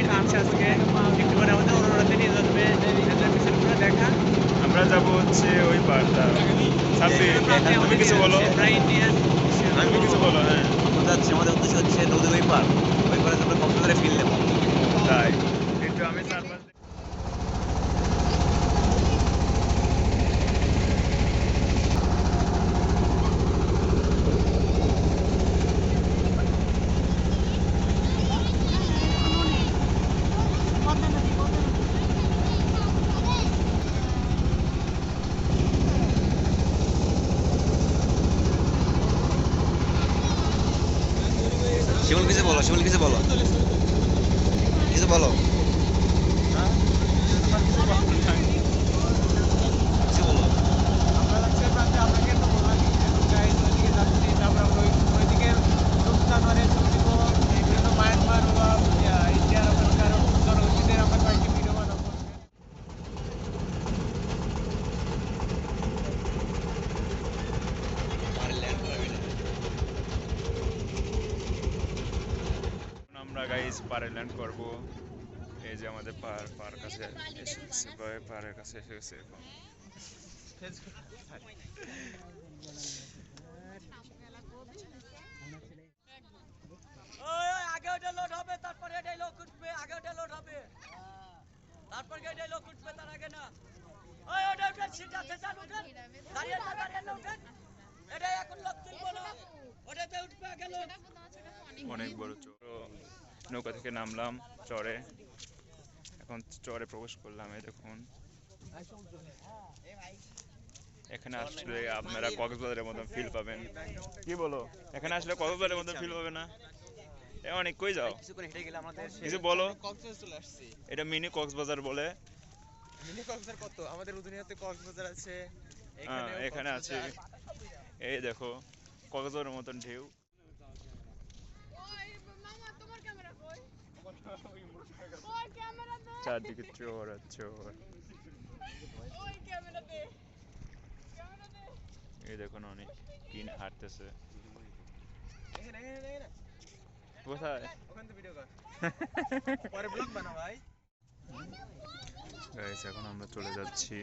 Ride দিচ্ছে আজকে। একটু পরে আমাদের অরোরাতে নিয়ে যাবে, পুরো দেখা। আমরা যাব হচ্ছে ওই পাড়টা সাব্বির, তুমি কিছু বলো। ইন্ডিয়ান তুমি কিছু বলো। হ্যাঁ আমরা যাচ্ছি, আমাদের উদ্দেশ্য হচ্ছে নদী ওই পার, ওই পারে আমরা কক্সবাজারে ফিল নেবো। তাই একটু আমি চারপাশ শিমুল কিছু বলো, শিমুল কিছু বলো, কিছু বলো, কিছু বলো। আমরা যাচ্ছি আপনাকে তো বললাম গাইজ ওইদিকে যাচ্ছি, তারপর আমরা ওইদিকে রূপসাগরে ছবি দিব, বিভিন্ন মায়ানমার বা ইন্ডিয়ার ওখানকার জনগোষ্ঠীদের আমরা কয়েকটি ভিডিও বানাবো। আমরা গাইজ পাড়ে ল্যান্ড করবো। এই যে আমাদের পার কাছে এসে পাড়ের কাছে এসে গেছে এখন। আগে ওটা লোড হবে, তারপরে এটাই লোক উঠবে, আগে ওটা লোড হবে, তারপর এটাই লোক উঠবে, তার আগে না। ওই ওটা উঠে সিট আছে, চান উঠেন, দাঁড়িয়ে না উঠেন, এটাই এখন লোক তুলবো না, ওটাতে উঠবে আগে লোক। অনেক বড় নৌকা থেকে নামলাম চরে, এখন চরে প্রবেশ করলাম। এই দেখুন, এখানে আসলে আপনারা কক্সবাজারের মতন ফিল পাবেন। কি বলো, এখানে আসলে কক্সবাজারের মতন ফিল পাবে না? অনেক কই যাও, কিছুক্ষণ হেঁটে গেলে আমাদের কিছু বলো। কক্সবাজার চলে আসছি। এটা মিনি কক্সবাজার বলে। মিনি কক্সবাজার কত? আমাদের উদুনিয়াতে কক্সবাজার আছে, এখানে আছে। এই দেখো কক্সবাজারের মতন ঢেউ। চারদিকে চোর আর চোর। এই দেখুন অনেক কিনে হাঁটতেছে। কোথায়? ওখান থেকে ভিডিও কর, পরে ব্লগ বানা ভাই। গাইস এখন আমরা চলে যাচ্ছি,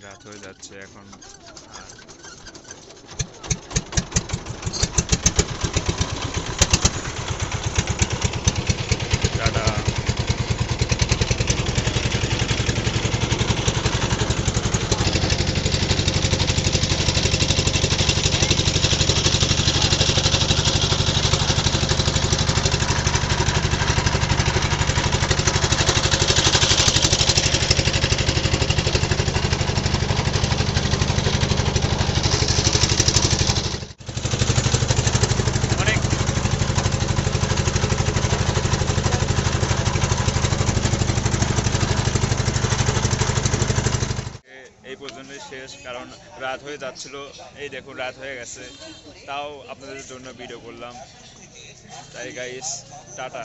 রাত হয়ে যাচ্ছে এখন। টাটা। অনেক এই পর্যন্তই শেষ, কারণ রাত হয়ে যাচ্ছিল। এই দেখুন রাত হয়ে গেছে, তাও আপনাদের জন্য ভিডিও করলাম। তাই গাইস টাটা।